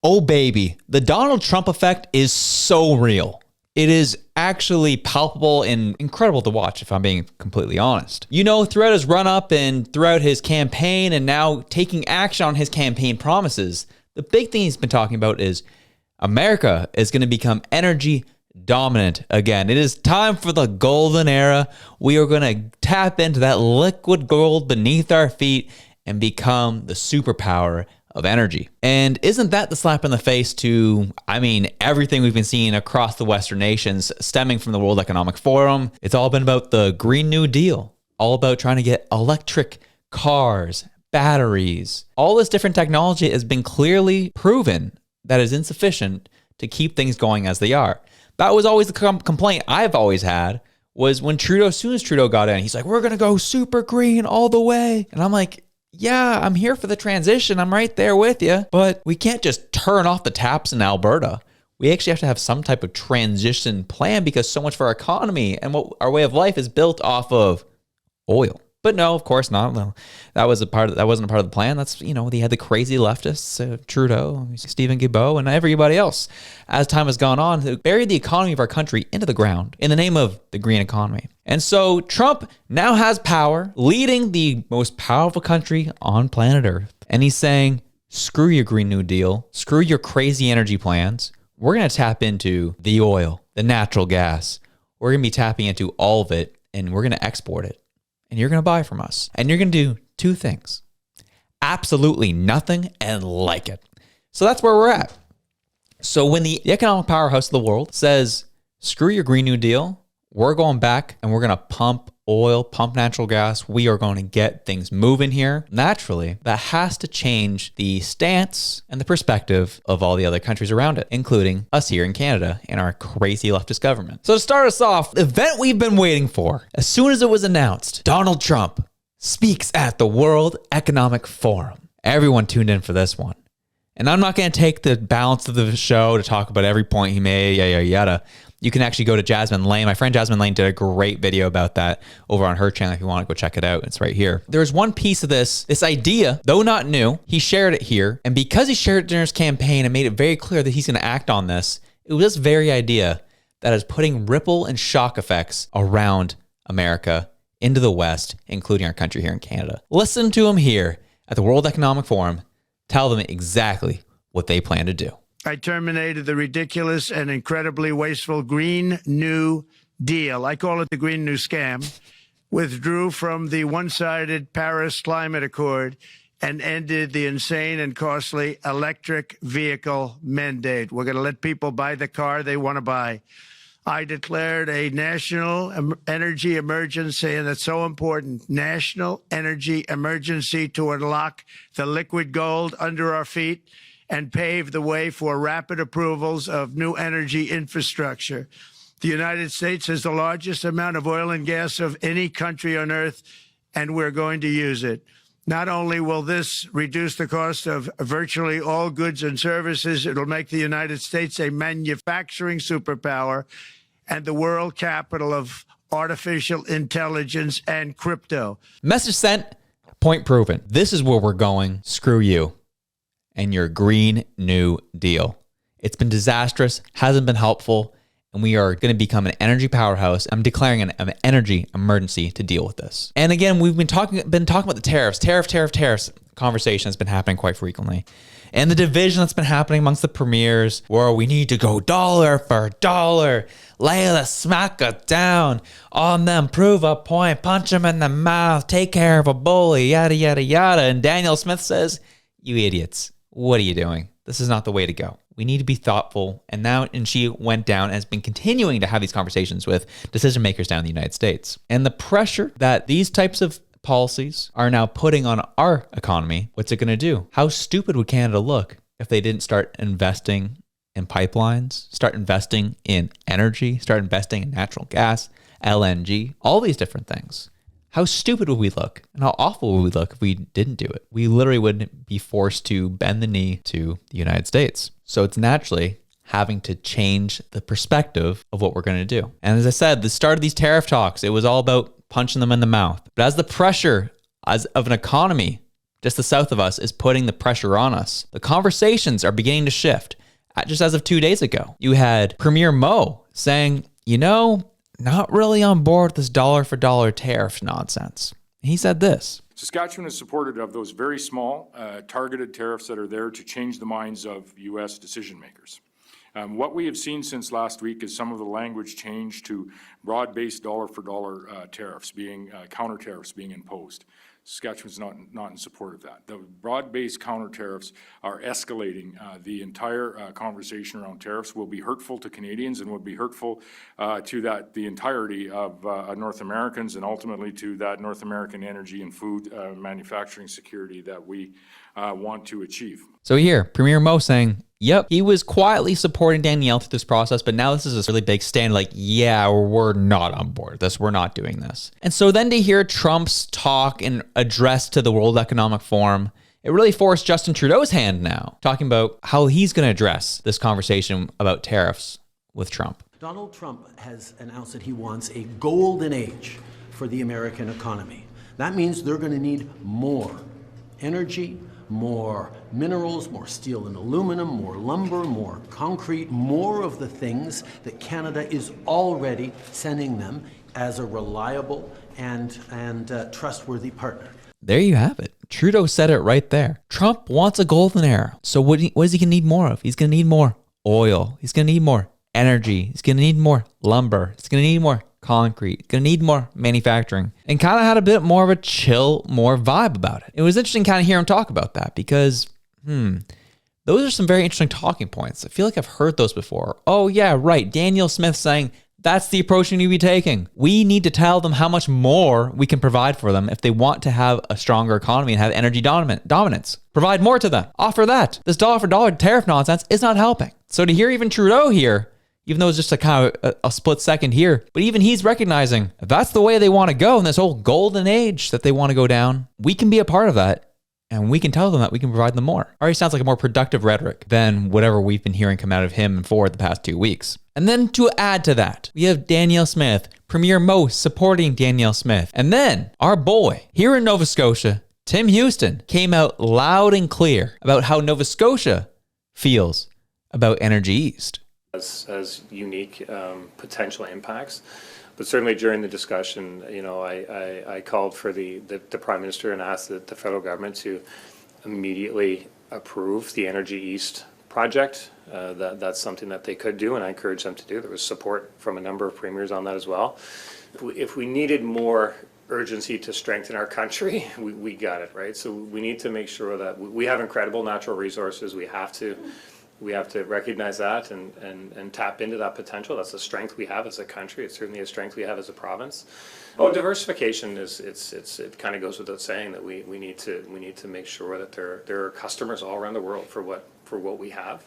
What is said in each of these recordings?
Oh baby, the Donald Trump effect is so real. It is actually palpable and incredible to watch, if I'm being completely honest. You know, throughout his run-up and throughout his campaign and now taking action on his campaign promises, the big thing he's been talking about is America is going to become energy dominant again. It is time for the golden era. We are going to tap into that liquid gold beneath our feet and become the superpower of energy. And isn't that the slap in the face to, everything we've been seeing across the Western nations stemming from the World Economic Forum? It's all been about the Green New Deal, all about trying to get electric cars, batteries. All this different technology has been clearly proven that is insufficient to keep things going as they are. That was always the complaint I've always had, was when Trudeau, as soon as Trudeau got in, he's like, we're going to go super green all the way. And I'm like, yeah, I'm here for the transition. I'm right there with you. But we can't just turn off the taps in Alberta. We actually have to have some type of transition plan because so much of our economy and what our way of life is built off of oil. But no, of course not. No, that wasn't a part of the plan. That's, they had the crazy leftists, Trudeau, Stephen Guilbeault, and everybody else, as time has gone on, who buried the economy of our country into the ground in the name of the green economy. And so Trump now has power, leading the most powerful country on planet Earth. And he's saying, screw your Green New Deal, screw your crazy energy plans. We're going to tap into the oil, the natural gas. We're going to be tapping into all of it, and we're going to export it. And you're going to buy from us. And you're going to do two things. Absolutely nothing and like it. So that's where we're at. So when the economic powerhouse of the world says, screw your Green New Deal, we're going back and we're going to pump oil, pump natural gas. We are going to get things moving here. Naturally, that has to change the stance and the perspective of all the other countries around it, including us here in Canada and our crazy leftist government. So to start us off, the event we've been waiting for, as soon as it was announced, Donald Trump speaks at the World Economic Forum. Everyone tuned in for this one. And I'm not going to take the balance of the show to talk about every point he made, yada, yada. You can actually go to Jasmine Lane. My friend Jasmine Lane did a great video about that over on her channel. If you want to go check it out, it's right here. There's one piece of this idea, though not new, he shared it here. And because he shared it during his campaign and made it very clear that he's going to act on this, it was this very idea that is putting ripple and shock effects around America into the West, including our country here in Canada. Listen to him here at the World Economic Forum. Tell them exactly what they plan to do. I terminated the ridiculous and incredibly wasteful Green New Deal. I call it the Green New Scam. Withdrew from the one-sided Paris Climate Accord and ended the insane and costly electric vehicle mandate. We're going to let people buy the car they want to buy. I declared a national energy emergency, and it's so important, national energy emergency to unlock the liquid gold under our feet and pave the way for rapid approvals of new energy infrastructure. The United States has the largest amount of oil and gas of any country on earth, and we're going to use it. Not only will this reduce the cost of virtually all goods and services, it'll make the United States a manufacturing superpower and the world capital of artificial intelligence and crypto. Message sent, point proven. This is where we're going. Screw you and your Green New Deal. It's been disastrous, hasn't been helpful, and we are going to become an energy powerhouse. I'm declaring an energy emergency to deal with this. And again, we've been talking about the tariffs conversation that's been happening quite frequently. And the division that's been happening amongst the premiers, where we need to go dollar for dollar, lay the smacker down on them, prove a point, punch them in the mouth, take care of a bully, yada, yada, yada. And Danielle Smith says, you idiots, what are you doing? This is not the way to go. We need to be thoughtful. And she went down and has been continuing to have these conversations with decision makers down in the United States. And the pressure that these types of policies are now putting on our economy, what's it going to do? How stupid would Canada look if they didn't start investing in pipelines, start investing in energy, start investing in natural gas, LNG, all these different things? How stupid would we look and how awful would we look if we didn't do it? We literally would be forced to bend the knee to the United States. So it's naturally having to change the perspective of what we're going to do. And as I said, the start of these tariff talks, it was all about punching them in the mouth. But as the pressure of an economy just the south of us, is putting the pressure on us. The conversations are beginning to shift. Just as of 2 days ago, you had Premier Mo saying, not really on board with this dollar for dollar tariff nonsense. He said this. Saskatchewan is supportive of those very small, targeted tariffs that are there to change the minds of U.S. decision makers. What we have seen since last week is some of the language change to broad-based dollar-for-dollar tariffs being, counter tariffs being imposed. Saskatchewan's not in support of that. The broad-based counter tariffs are escalating. The entire conversation around tariffs will be hurtful to Canadians and will be hurtful to the entirety of North Americans, and ultimately to that North American energy and food manufacturing security that we want to achieve. So here, Premier Mo saying, yep, he was quietly supporting Danielle through this process, but now this is a really big stand like, yeah, we're not on board with this. We're not doing this. And so then to hear Trump's talk and address to the World Economic Forum, it really forced Justin Trudeau's hand now, talking about how he's going to address this conversation about tariffs with Trump. Donald Trump has announced that he wants a golden age for the American economy. That means they're going to need more energy, more minerals, more steel and aluminum, more lumber, more concrete, more of the things that Canada is already sending them as a reliable and trustworthy partner. There you have it. Trudeau said it right there. Trump wants a golden era. So what is he going to need more of? He's going to need more oil. He's going to need more energy. He's going to need more lumber. He's going to need more concrete. Going to need more manufacturing, and kind of had a bit more of a chill, more vibe about it. It was interesting kind of hear him talk about that because, those are some very interesting talking points. I feel like I've heard those before. Oh yeah, right. Danielle Smith saying that's the approach we need to be taking. We need to tell them how much more we can provide for them if they want to have a stronger economy and have energy dominance. Provide more to them. Offer that. This dollar for dollar tariff nonsense is not helping. So to hear even Trudeau here, even though it's just a kind of a split second here, but even he's recognizing if that's the way they want to go in this whole golden age that they want to go down, we can be a part of that. And we can tell them that we can provide them more. Already sounds like a more productive rhetoric than whatever we've been hearing come out of him and for the past 2 weeks. And then to add to that, we have Danielle Smith, Premier Mo supporting Danielle Smith. And then our boy here in Nova Scotia, Tim Houston, came out loud and clear about how Nova Scotia feels about Energy East. As unique potential impacts. But certainly during the discussion, I called for the Prime Minister and asked the federal government to immediately approve the Energy East project. That's something that they could do, and I encouraged them to do. There was support from a number of premiers on that as well. If we needed more urgency to strengthen our country, we got it, right? So we need to make sure that we have incredible natural resources. We have to recognize that and tap into that potential. That's a strength we have as a country. It's certainly a strength we have as a province. Diversification it kind of goes without saying that we need to make sure that there are customers all around the world for what we have.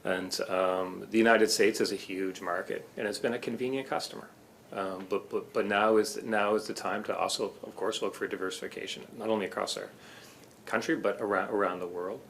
And the United States is a huge market, and it's been a convenient customer. But now is the time to also, of course, look for diversification, not only across our country but around the world.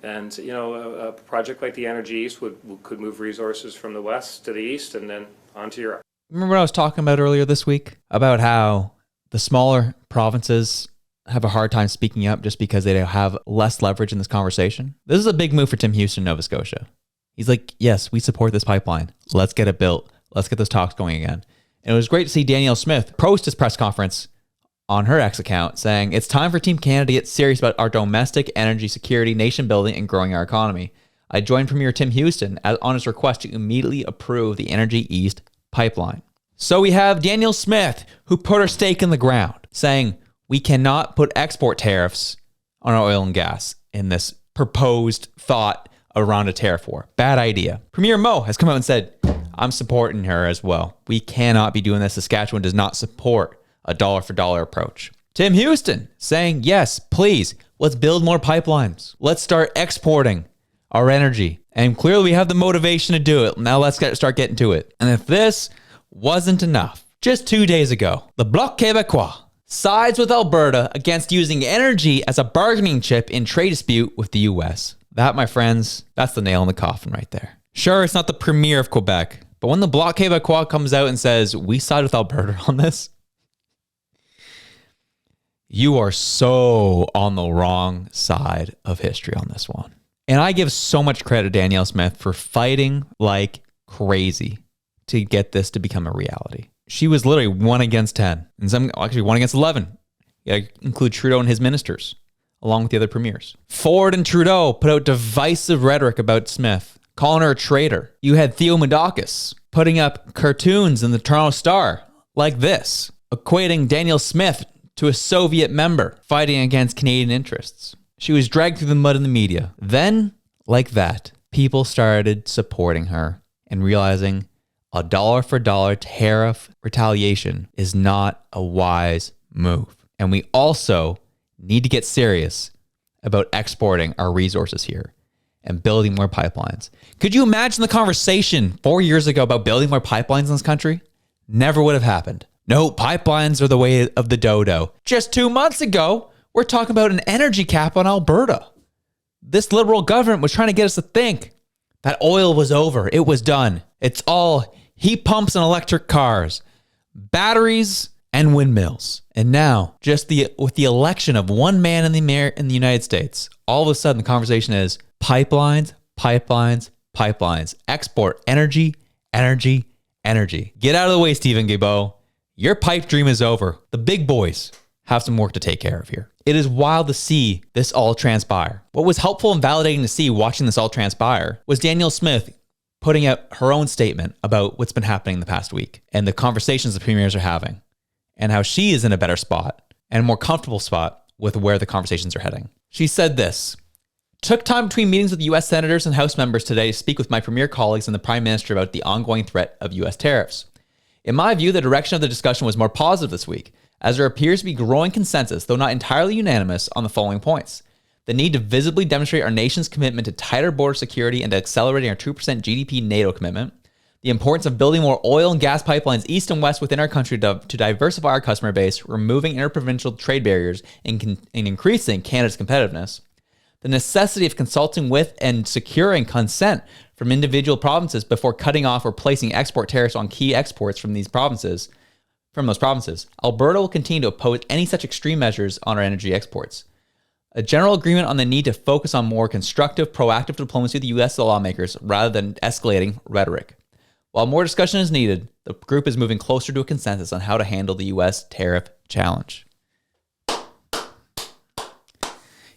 And a project like the Energy East could move resources from the west to the east and then onto Europe. Remember what I was talking about earlier this week about how the smaller provinces have a hard time speaking up just because they have less leverage in this conversation? This is a big move for Tim Houston, Nova Scotia. He's like, yes, we support this pipeline. Let's get it built. Let's get those talks going again. And it was great to see Danielle Smith post his press conference on her X account saying, it's time for Team Canada to get serious about our domestic energy security, nation building, and growing our economy. I joined Premier Tim Houston on his request to immediately approve the Energy East pipeline. So we have Danielle Smith, who put her stake in the ground, saying we cannot put export tariffs on our oil and gas in this proposed thought around a tariff war. Bad idea. Premier Mo has come out and said, I'm supporting her as well. We cannot be doing this. Saskatchewan does not support a dollar for dollar approach. Tim Houston saying, yes, please, let's build more pipelines. Let's start exporting our energy. And clearly we have the motivation to do it. Now let's start getting to it. And if this wasn't enough, just 2 days ago, the Bloc Québécois sides with Alberta against using energy as a bargaining chip in trade dispute with the US. That, my friends, that's the nail in the coffin right there. Sure, it's not the premier of Quebec, but when the Bloc Québécois comes out and says, we side with Alberta on this, You are so on the wrong side of history on this one. And I give so much credit to Danielle Smith for fighting like crazy to get this to become a reality. She was literally 1 against 10, and some actually 1 against 11. You include Trudeau and his ministers, along with the other premiers. Ford and Trudeau put out divisive rhetoric about Smith, calling her a traitor. You had Theo Moudakis putting up cartoons in the Toronto Star like this, equating Danielle Smith to a Soviet member fighting against Canadian interests. She was dragged through the mud in the media. Then, like that, people started supporting her and realizing a dollar for dollar tariff retaliation is not a wise move. And we also need to get serious about exporting our resources here and building more pipelines. Could you imagine the conversation 4 years ago about building more pipelines in this country? Never would have happened. No, pipelines are the way of the dodo. Just 2 months ago, we're talking about an energy cap on Alberta. This liberal government was trying to get us to think that oil was over. It was done. It's all heat pumps and electric cars, batteries and windmills. And now, just with the election of one man in the United States, all of a sudden the conversation is pipelines, pipelines, pipelines. Export energy, energy, energy. Get out of the way, Stephen Guilbeault. Your pipe dream is over. The big boys have some work to take care of here. It is wild to see this all transpire. What was helpful and validating to see watching this all transpire was Danielle Smith putting out her own statement about what's been happening the past week and the conversations the premiers are having and how she is in a better spot and a more comfortable spot with where the conversations are heading. She said this: took time between meetings with US senators and House members today to speak with my premier colleagues and the Prime Minister about the ongoing threat of US tariffs. In my view, the direction of the discussion was more positive this week, as there appears to be growing consensus, though not entirely unanimous, on the following points. The need to visibly demonstrate our nation's commitment to tighter border security and to accelerating our 2% GDP NATO commitment. The importance of building more oil and gas pipelines east and west within our country to diversify our customer base, removing interprovincial trade barriers and increasing Canada's competitiveness. The necessity of consulting with and securing consent from individual provinces before cutting off or placing export tariffs on key exports from those provinces. Alberta will continue to oppose any such extreme measures on our energy exports. A general agreement on the need to focus on more constructive, proactive diplomacy with the U.S. lawmakers rather than escalating rhetoric. While more discussion is needed, the group is moving closer to a consensus on how to handle the U.S. tariff challenge.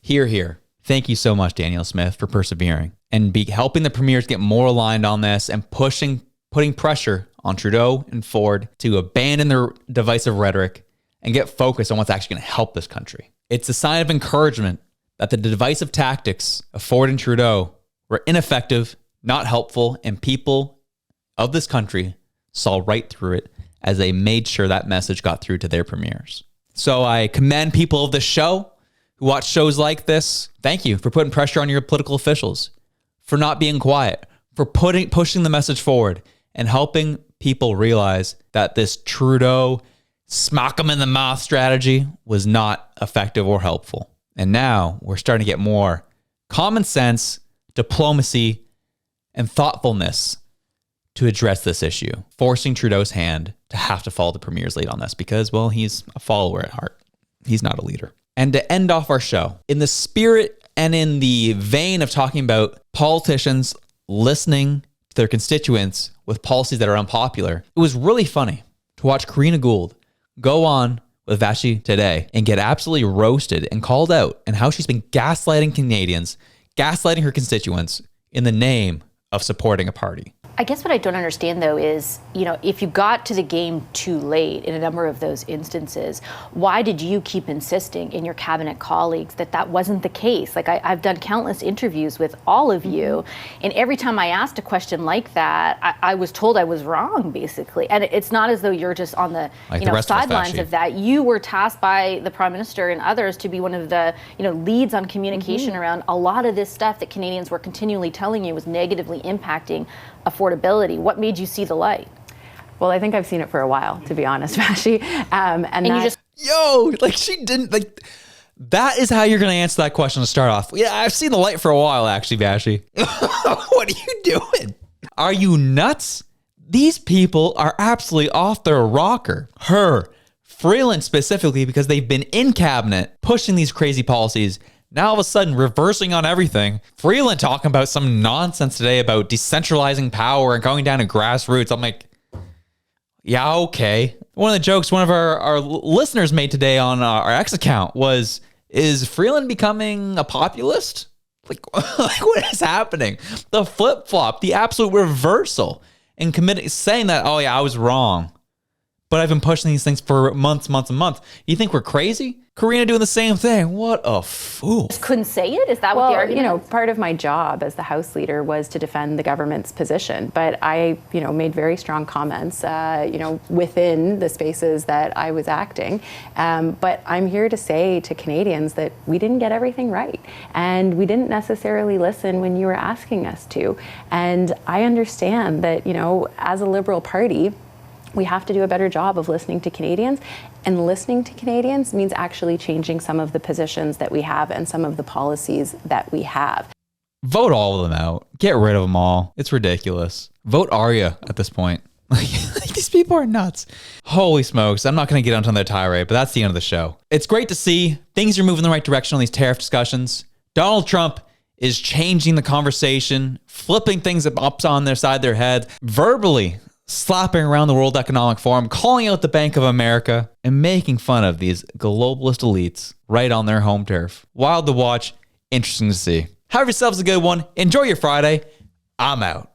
Hear, hear. Thank you so much, Danielle Smith, for persevering and helping the premiers get more aligned on this and putting pressure on Trudeau and Ford to abandon their divisive rhetoric and get focused on what's actually going to help this country. It's a sign of encouragement that the divisive tactics of Ford and Trudeau were ineffective, not helpful, and people of this country saw right through it as they made sure that message got through to their premiers. So I commend people of this show who watch shows like this. Thank you for putting pressure on your political officials, for not being quiet, for pushing the message forward and helping people realize that this Trudeau smack them in the mouth strategy was not effective or helpful. And now we're starting to get more common sense, diplomacy, and thoughtfulness to address this issue, forcing Trudeau's hand to have to follow the premier's lead on this because, well, he's a follower at heart. He's not a leader. And to end off our show, in the spirit and in the vein of talking about politicians listening to their constituents with policies that are unpopular, it was really funny to watch Karina Gould go on with Vassy today and get absolutely roasted and called out and how she's been gaslighting Canadians, gaslighting her constituents in the name of supporting a party. I guess what I don't understand, though, is, if you got to the game too late in a number of those instances, why did you keep insisting in your cabinet colleagues that wasn't the case? Like, I've done countless interviews with all of you, and every time I asked a question like that, I was told I was wrong, basically. And it's not as though you're just on the, sidelines of that. You were tasked by the Prime Minister and others to be one of the, leads on communication around a lot of this stuff that Canadians were continually telling you was negatively impacting affordability. What made you see the light? Well, I think I've seen it for a while, to be honest, Vassy. She didn't that is how you're going to answer that question to start off. Yeah, I've seen the light for a while, actually, Vassy. What are you doing? Are you nuts? These people are absolutely off their rocker. Her Freeland specifically, because they've been in cabinet pushing these crazy policies, now all of a sudden reversing on everything. Freeland talking about some nonsense today about decentralizing power and going down to grassroots. I'm like, yeah, okay. One of the jokes one of our listeners made today on our X account was, is Freeland becoming a populist? Like what is happening? The flip-flop, the absolute reversal, and saying that, oh yeah, I was wrong. But I've been pushing these things for months and months. You think we're crazy? Karina doing the same thing. What a fool. Couldn't say it? Is that what the argument is? Part of my job as the House Leader was to defend the government's position. But I, made very strong comments, within the spaces that I was acting. But I'm here to say to Canadians that we didn't get everything right. And we didn't necessarily listen when you were asking us to. And I understand that, as a Liberal Party, we have to do a better job of listening to Canadians, and listening to Canadians means actually changing some of the positions that we have and some of the policies that we have. Vote all of them out. Get rid of them all. It's ridiculous. Vote Arya at this point. These people are nuts. Holy smokes. I'm not going to get onto their tirade, but that's the end of the show. It's great to see things are moving in the right direction on these tariff discussions. Donald Trump is changing the conversation, flipping things up on their side of their head, verbally slapping around the World Economic Forum, calling out the Bank of America, and making fun of these globalist elites right on their home turf. Wild to watch, interesting to see. Have yourselves a good one. Enjoy your Friday. I'm out.